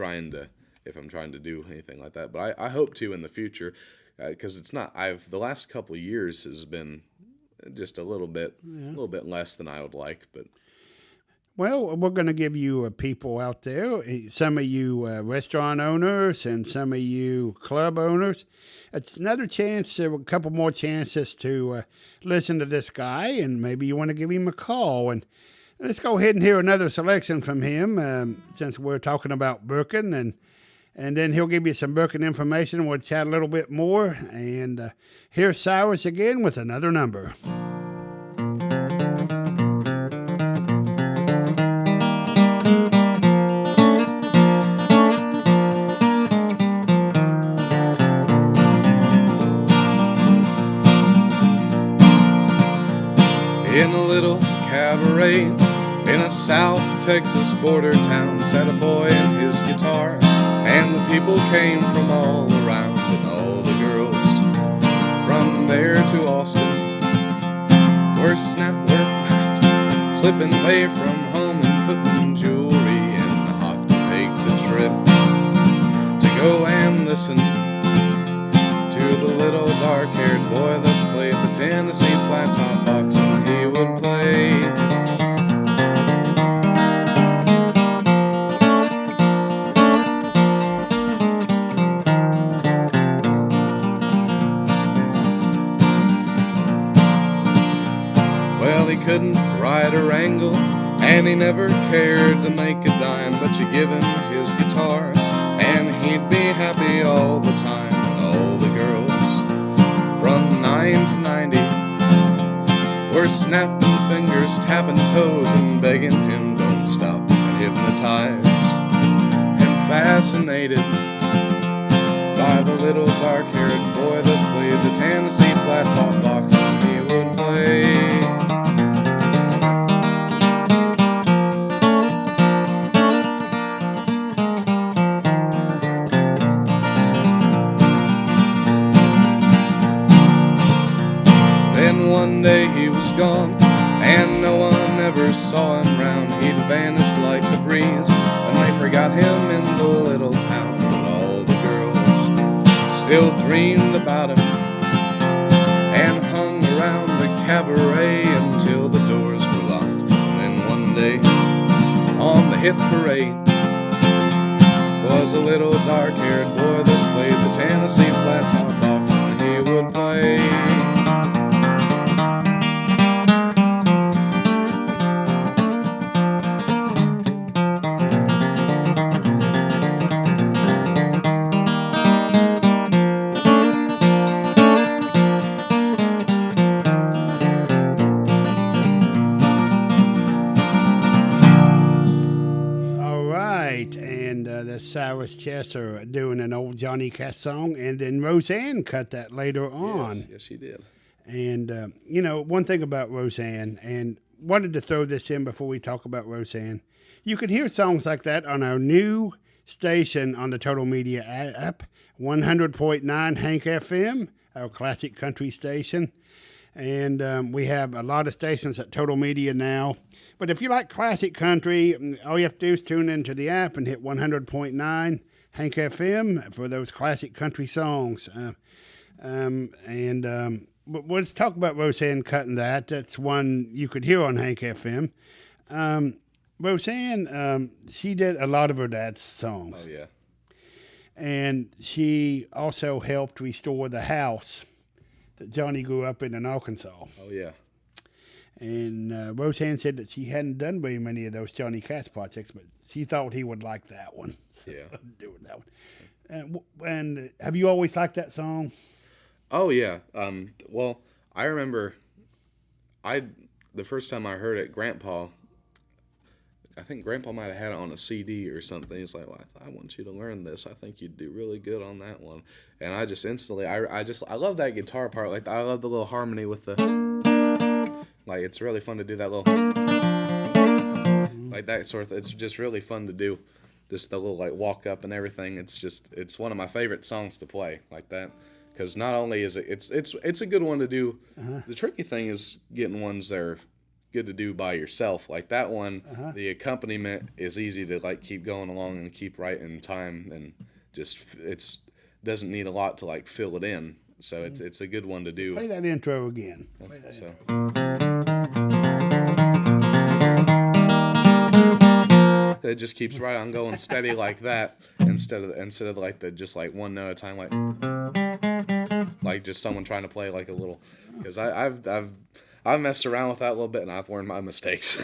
I'm trying to do anything like that. But I hope to in the future, because it's not. The last couple of years has been just a little bit less than I would like, but. Well, we're going to give you people out there, some of you restaurant owners and some of you club owners. It's another chance, a couple more chances to listen to this guy, and maybe you want to give him a call. And let's go ahead and hear another selection from him, since we're talking about booking, and then he'll give you some booking information. We'll chat a little bit more. And here's Cyrus again with another number. In a little cabaret In a South Texas border town sat a boy and his guitar, and the people came from all around, and all the girls from there to Austin were slipping away from home and putting jewelry in the hawk to take the trip to go and listen to the little dark-haired boy that played the Tennessee flat top box, and he would play. Well, he couldn't ride or wrangle, and he never cared to make a dime, but you give him his guitar, and he'd be happy all the time. And all the girls from 9 to 90 were snapping fingers, tapping toes, and begging him don't stop, and hypnotized and fascinated by the little dark-haired boy that played the Tennessee flat top box, and he would play. Then one day he was gone, and no one ever saw him round. He'd vanished like the breeze, and they forgot him in the little town. But all the girls still dreamed about him and hung around the cabaret until the doors were locked. And then one day on the hit parade was a little dark-haired boy that played the Tennessee flat top box, and he would play. Cyrus Chesser doing an old Johnny Cash song, and then Roseanne cut that later on. Yes, she did. And, you know, one thing about Roseanne, and wanted to throw this in before we talk about Roseanne, you could hear songs like that on our new station on the Total Media app, 100.9 Hank FM, our classic country station. And we have a lot of stations at Total Media now. But if you like classic country, all you have to do is tune into the app and hit 100.9 Hank FM for those classic country songs. But let's talk about Roseanne cutting that. That's one you could hear on Hank FM. Roseanne, she did a lot of her dad's songs. Oh, yeah. And she also helped restore the house that Johnny grew up in Arkansas. Oh, yeah. And Roseanne said that she hadn't done very many of those Johnny Cash projects, but she thought he would like that one. So Yeah. doing that one. And have you always liked that song? Oh, yeah. Well, I remember the first time I heard it, I think Grandpa might have had it on a CD or something. He's like, well, I want you to learn this. I think you'd do really good on that one. And I just instantly, I love that guitar part. Like, I love the little harmony with the, like, it's really fun to do that little, like that sort of, it's just really fun to do. Just the little, like, walk up and everything. It's one of my favorite songs to play like that. Because not only is it's a good one to do, the tricky thing is getting ones that are good to do by yourself. Like that one, the accompaniment is easy to like keep going along and keep right in time, and just doesn't need a lot to like fill it in. So it's a good one to do. Play that intro again. It just keeps right on going steady like that instead of like the just like one note at a time, like just someone trying to play like a little. Because I've messed around with that a little bit, and I've learned my mistakes.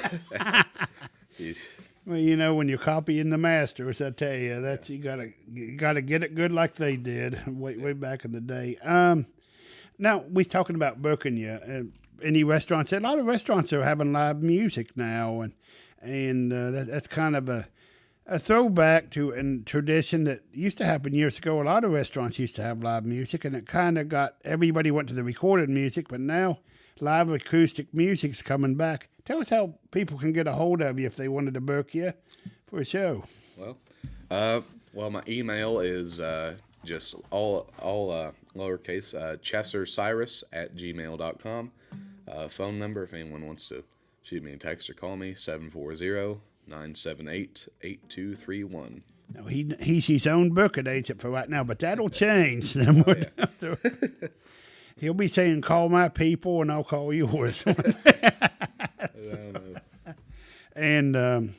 Well, you know, when you're copying the masters, I tell you, that's you gotta get it good like they did way back in the day. Now we was talking about booking you. Any restaurants? A lot of restaurants are having live music now, and that's kind of a throwback to a tradition that used to happen years ago. A lot of restaurants used to have live music, and it kind of got everybody went to the recorded music, but now live acoustic music's coming back. Tell us how people can get a hold of you if they wanted to book you for a show. Well, my email is just all lowercase Chesser Cyrus at gmail.com. Phone number if anyone wants to shoot me a text or call me 740-978-8231. Now, he's his own booking agent for right now, but that'll change. He'll be saying, "Call my people, and I'll call yours." I don't know. And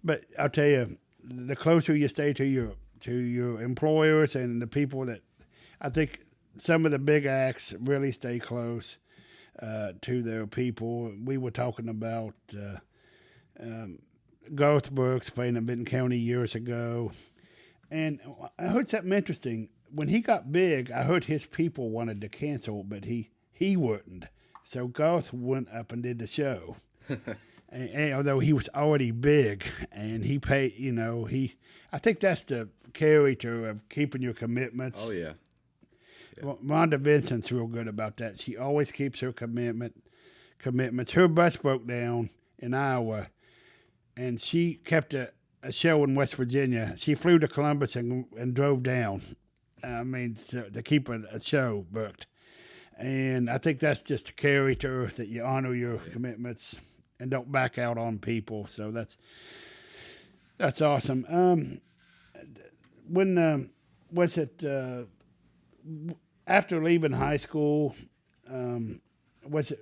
but I'll tell you, the closer you stay to your employers and the people that, I think some of the big acts really stay close to their people. We were talking about Garth Brooks playing in Benton County years ago, and I heard something interesting. When he got big, I heard his people wanted to cancel, but he wouldn't. So Garth went up and did the show. And although he was already big, and he paid, I think that's the character of keeping your commitments. Oh, yeah. Rhonda Vincent's real good about that. She always keeps her commitments. Her bus broke down in Iowa, and she kept a show in West Virginia. She flew to Columbus and drove down. To keep a show booked. And I think that's just a character that you honor your commitments and don't back out on people. So that's awesome. When was it after leaving high school? Was it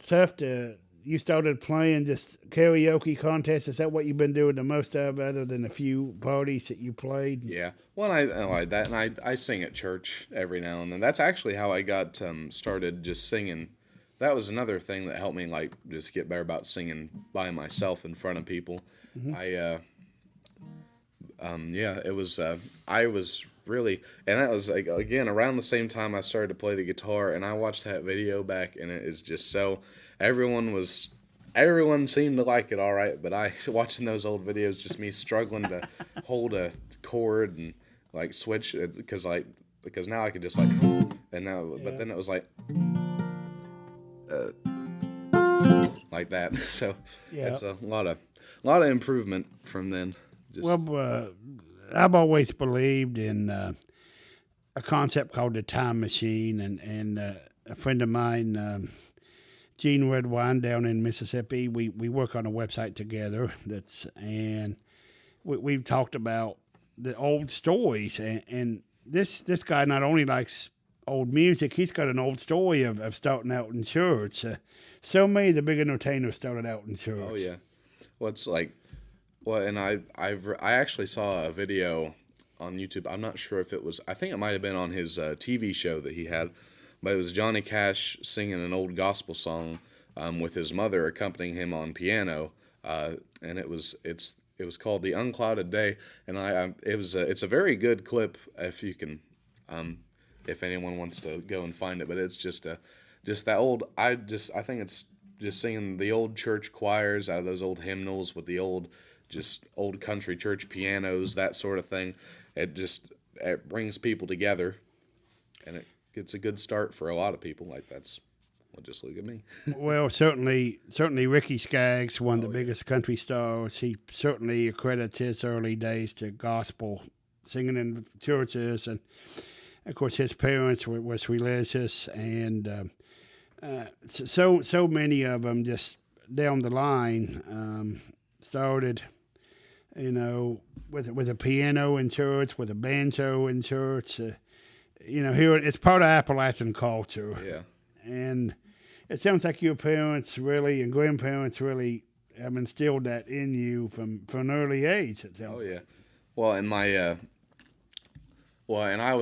tough to? You started playing just karaoke contests. Is that what you've been doing the most of, other than a few parties that you played? Yeah. Well, I like that, and I sing at church every now and then. That's actually how I got started just singing. That was another thing that helped me just get better about singing by myself in front of people. Mm-hmm. It was I was really, and that was again around the same time I started to play the guitar, and I watched that video back, and it is just so. Everyone seemed to like it all right, but watching those old videos, just me struggling to hold a chord and switch because now I could just and now, yeah. But then it was like that. So yeah. It's a lot of improvement from then. I've always believed in a concept called the time machine, and a friend of mine. Gene Redwine down in Mississippi. We work on a website together. And we've talked about the old stories. And this guy not only likes old music, he's got an old story of starting out in church. So many of the big entertainers started out in church. Oh yeah. And I actually saw a video on YouTube. I'm not sure if it was. I think it might have been on his TV show that he had. But it was Johnny Cash singing an old gospel song with his mother accompanying him on piano, and it was called "The Unclouded Day," and it's a very good clip if you can, if anyone wants to go and find it. But it's just that old. I think it's just singing the old church choirs out of those old hymnals with the old country church pianos, that sort of thing. It brings people together, and it's a good start for a lot of people. That's, well, just look at me. Well, certainly Ricky Skaggs, one of the biggest country stars. He certainly accredits his early days to gospel singing in churches, and of course his parents was religious, and so many of them just down the line started, with a piano in church, with a banjo in church. Here it's part of Appalachian culture. Yeah. And it sounds like your parents really and grandparents really have instilled that in you from an early age, it sounds like. Yeah. Well, and my, and I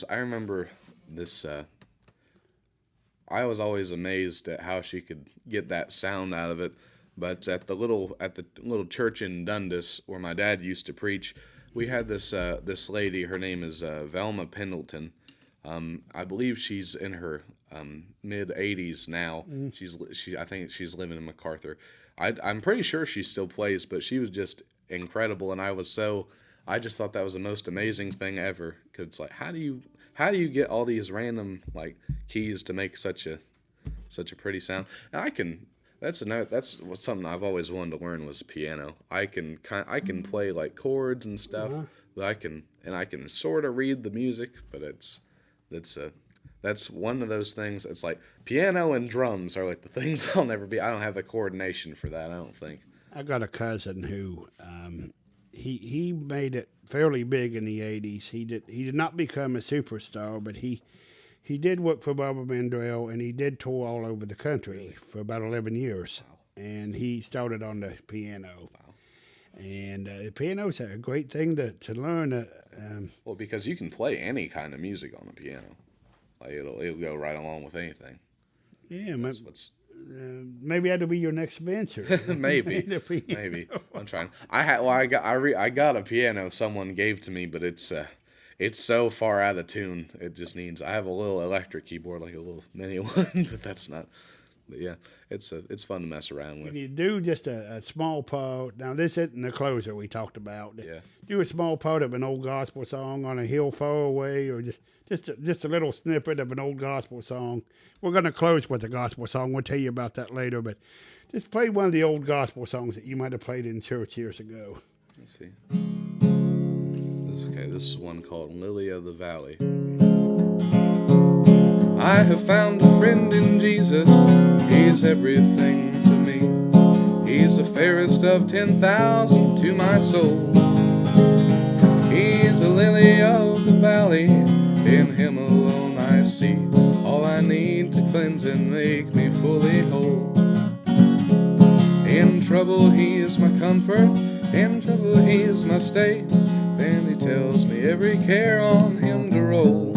remember this, I was always amazed at how she could get that sound out of it. But at the little church in Dundas where my dad used to preach, we had this lady. Her name is Velma Pendleton. I believe she's in her mid 80s now. I think she's living in MacArthur. I'm pretty sure she still plays, but she was just incredible, and I just thought that was the most amazing thing ever. Cause it's like, how do you get all these random like keys to make such a pretty sound? And that's something I've always wanted to learn was piano. I can play like chords and stuff, but I can sort of read the music, but that's one of those things. It's like piano and drums are like the things I'll never be. I don't have the coordination for that, I don't think. I got a cousin who he made it fairly big in the 80s. He did not become a superstar, but he did work for Barbara Mandrell, and he did tour all over the country for about 11 years. Wow. And he started on the piano. Wow. And the piano's a great thing to learn. Well, because you can play any kind of music on the piano. Like it'll go right along with anything. Yeah, maybe that'll be your next venture. maybe. I'm trying. I got a piano someone gave to me, but it's so far out of tune. It just needs. I have a little electric keyboard, like a little mini one, but that's not. But yeah, it's fun to mess around with. Can you do just a small part? Now this isn't the closer we talked about. Yeah. Do a small part of an old gospel song on a hill far away, or just a little snippet of an old gospel song. We're going to close with a gospel song. We'll tell you about that later, but just play one of the old gospel songs that you might have played in church years ago. Let's see. This is one called Lily of the Valley. I have found a friend in Jesus. He's everything to me. He's the fairest of 10,000 to my soul. He's a lily of the valley. In him alone I see all I need to cleanse and make me fully whole. In trouble he is my comfort, in trouble he is my stay, and he tells me every care on him to roll.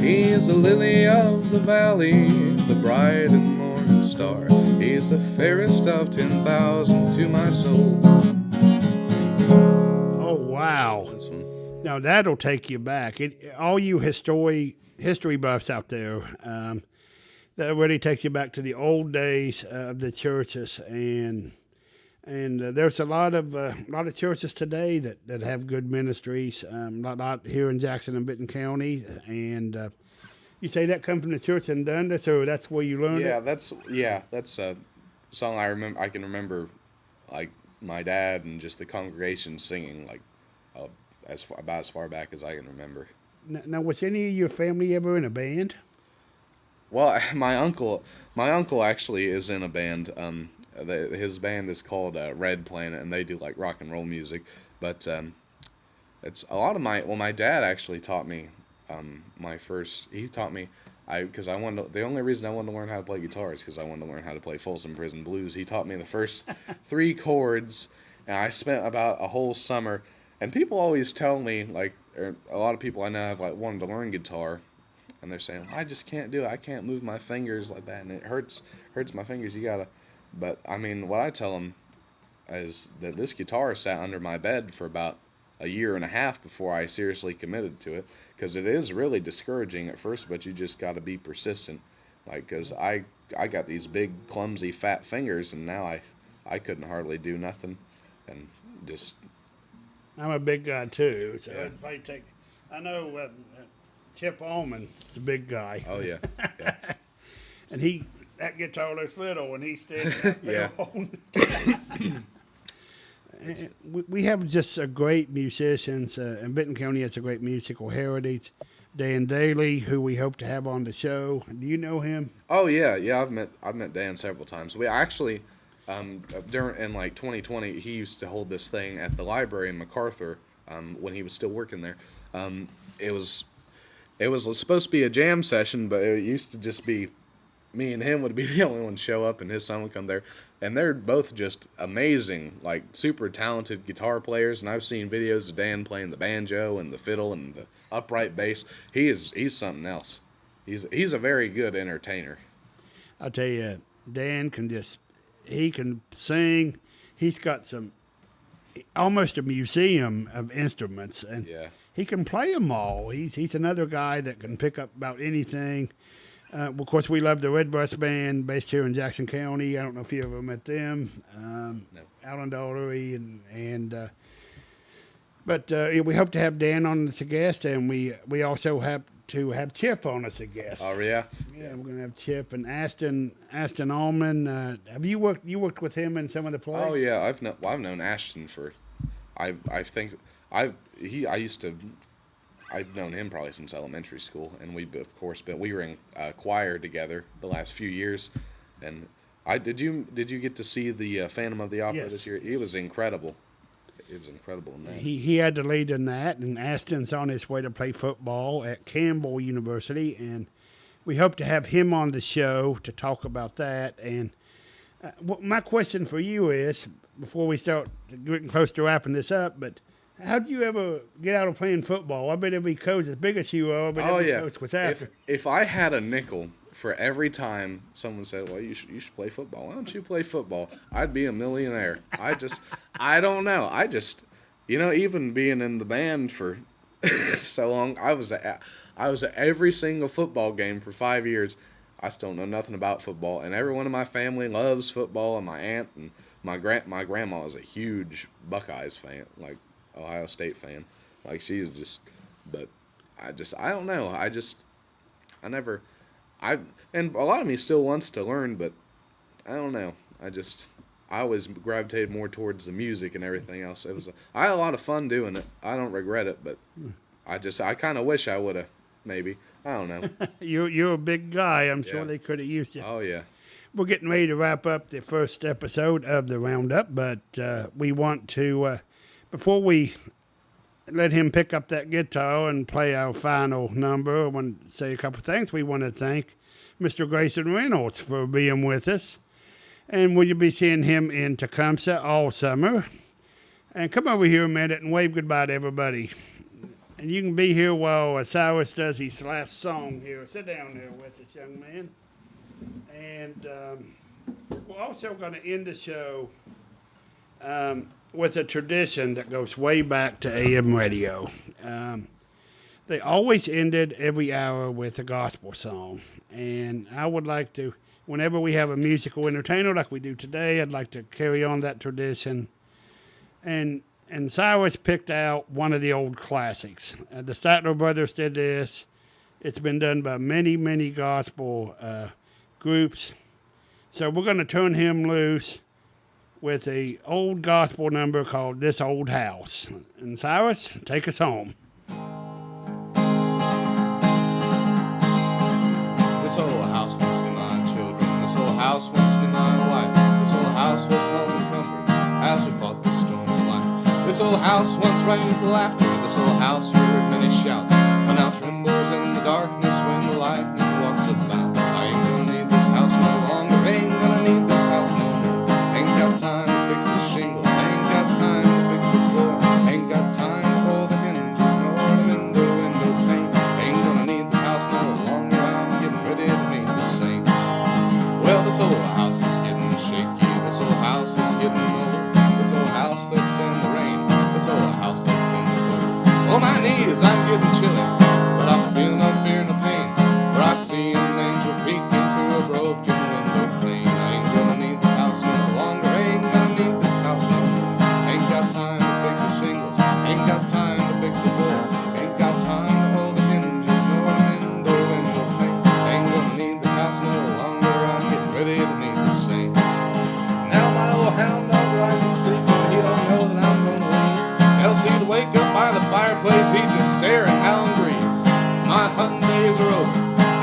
He's the lily of the valley, the bright and morning star. He's the fairest of 10,000 to my soul. Oh, wow. This one. Now, that'll take you back. All you history buffs out there, that really takes you back to the old days of the churches. And there's a lot of churches today that have good ministries, not here in Jackson and Benton County. And you say that come from the church in Dundas, or that's where you learned it? That's a song I can remember, like my dad and just the congregation singing like about as far back as I can remember. Now, was any of your family ever in a band? Well, my uncle actually is in a band. His band is called Red Planet, and they do like rock and roll music. But it's a lot of my dad actually taught me. He taught me, the only reason I wanted to learn how to play guitar is because I wanted to learn how to play Folsom Prison Blues. He taught me the first 3 chords, and I spent about a whole summer. And people always tell me, like, a lot of people I know have like wanted to learn guitar, and they're saying, I just can't do it. I can't move my fingers like that, and it hurts my fingers. You gotta. But I mean, what I tell them is that this guitar sat under my bed for about a year and a half before I seriously committed to it, because it is really discouraging at first, but you just got to be persistent. Like, because I got these big, clumsy, fat fingers, and now I couldn't hardly do nothing, and just. I'm a big guy too, so Yeah. I'd probably take. I know Chip Allman is a big guy. Oh yeah. And that guitar looks little, and he's standing up there holding it. We have just a great musicians, and Benton County has a great musical heritage. Dan Daly, who we hope to have on the show. Do you know him? Oh yeah. I've met Dan several times. We actually. In like 2020, he used to hold this thing at the library in MacArthur when he was still working there. It was supposed to be a jam session, but it used to just be me and him would be the only one show up, and his son would come there. And they're both just amazing, like super talented guitar players. And I've seen videos of Dan playing the banjo and the fiddle and the upright bass. He's something else. He's a very good entertainer. I'll tell you, Dan he can sing. He's got almost a museum of instruments, and he can play them all. He's another guy that can pick up about anything. Of course, we love the Red Bus Band based here in Jackson County. I don't know if you ever met them. No. Alan Daughtery but we hope to have Dan on as a guest, and we also have to have Chip on as a guest. Oh yeah. Yeah, we're gonna have Chip and Aston Allman. Have you worked with him in some of the plays? Oh yeah, I've known Ashton for, I've known him probably since elementary school, and we were in choir together the last few years, and did you get to see the Phantom of the Opera this year? It was incredible. It was incredible in that. He had the lead in that, and Aston's on his way to play football at Campbell University, and we hope to have him on the show to talk about that. And my question for you is, before we start getting close to wrapping this up, but how do you ever get out of playing football? I bet every coach, as big as you are, but every coach was after. If I had a nickel for every time someone said, well, you should play football. Why don't you play football? I'd be a millionaire. I don't know. Even being in the band for so long, I was at every single football game for 5 years. I still know nothing about football, and everyone in my family loves football, and my aunt and my grandma is a huge Buckeyes fan, like Ohio State fan. Like she's just, but I don't know. And a lot of me still wants to learn, but I don't know. I always gravitated more towards the music and everything else. I had a lot of fun doing it. I don't regret it, but I kind of wish I would have, maybe. I don't know. You're a big guy. I'm sure they could have used you. Oh, yeah. We're getting ready to wrap up the first episode of the Roundup, but we want to, before we let him pick up that guitar and play our final number, I want to say a couple of things. We want to thank Mr. Grayson Reynolds for being with us. And we'll be seeing him in Tecumseh all summer. And come over here a minute and wave goodbye to everybody. And you can be here while Cyrus does his last song here. Sit down there with us, young man. And we're also going to end the show with a tradition that goes way back to AM radio. They always ended every hour with a gospel song. And I would like to, whenever we have a musical entertainer like we do today, I'd like to carry on that tradition. And Cyrus picked out one of the old classics. The Statler Brothers did this. It's been done by many, many gospel groups. So we're going to turn him loose with a old gospel number called This Old House. And Cyrus, take us home. This old house once knew my children. This old house once knew my wife. This old house was home and comfort as we fought the storms of life. This old house once rang with laughter. This old house heard many shouts, but now trembles in the darkness when the lightning walks about. I ain't gonna need this house no longer. Ain't gonna need this house no more. Ain't got time to fix the shingles. Ain't got time to fix the floor. Ain't got time to pull the hinges nor the window pane. Ain't gonna need this house no longer. I'm getting ready to meet the saints. Well, this old house is getting shaky. This old house is getting old. This old house that's in the rain. This old house that's in the cold. On my knees, I'm getting chilly, but I feel no fear, no pain. For I see an angel peeking through a broken window pane. I ain't gonna need this house no longer. Ain't gonna need this house no more. Ain't got time to fix the shingles. Ain't got time to fix the floor. Ain't got time to hold the hinges nor the window pane. Ain't gonna need this house no longer. I'm getting ready to meet the saints. Now my old hound dog lies asleep, and he don't know that I'm gonna leave. Else he'd wake up by the fireplace, he'd just stare and howl and grieve. My hunting days are over,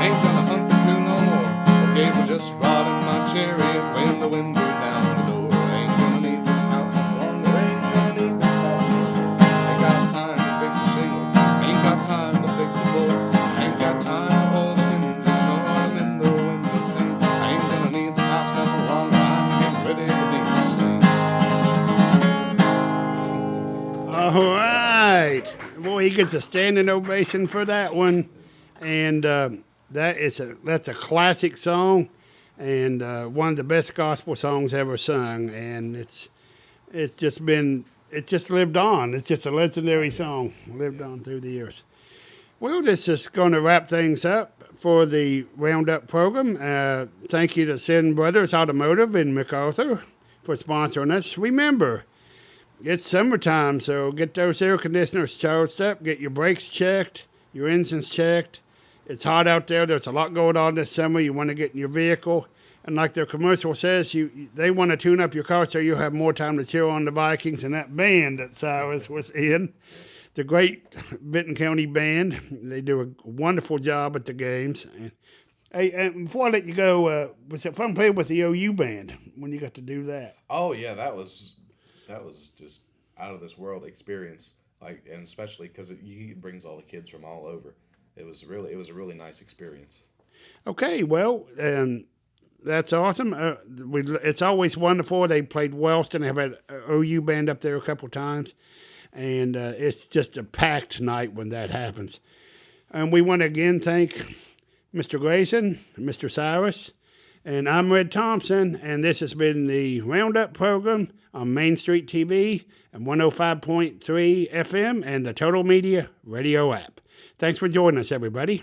ain't gonna hunt the coon no more. Okay, we just rot in my chariot when the wind blew down the door. Ain't gonna need this house no longer, ain't gonna need this house no more. Ain't got time to fix the shingles, ain't got time to fix the floor. Ain't got time to hold the hinges nor the window pane. I ain't gonna need the house no longer, I'm getting ready to meet the saints. All right. Boy, he gets a standing ovation for that one. And that's a classic song and one of the best gospel songs ever sung. And it's just lived on. It's just a legendary song, lived on through the years. Well, this is going to wrap things up for the Roundup program. Thank you to Sin Brothers Automotive in MacArthur for sponsoring us. Remember, it's summertime, so get those air conditioners charged up, get your brakes checked, your engines checked. It's hot out there. There's a lot going on this summer. You want to get in your vehicle. And like their commercial says, they want to tune up your car so you'll have more time to cheer on the Vikings and that band that Cyrus was in. The great Benton County band. They do a wonderful job at the games. And before I let you go, was it fun playing with the OU band when you got to do that? Oh yeah, that was just out of this world experience. And especially because he brings all the kids from all over. It was a really nice experience. Okay, well, that's awesome. It's always wonderful. They played Wellston. They've had OU band up there a couple times. And it's just a packed night when that happens. And we want to again thank Mr. Grayson, Mr. Cyrus, and I'm Red Thompson, and this has been the Roundup program on Main Street TV and 105.3 FM and the Total Media radio app. Thanks for joining us, everybody.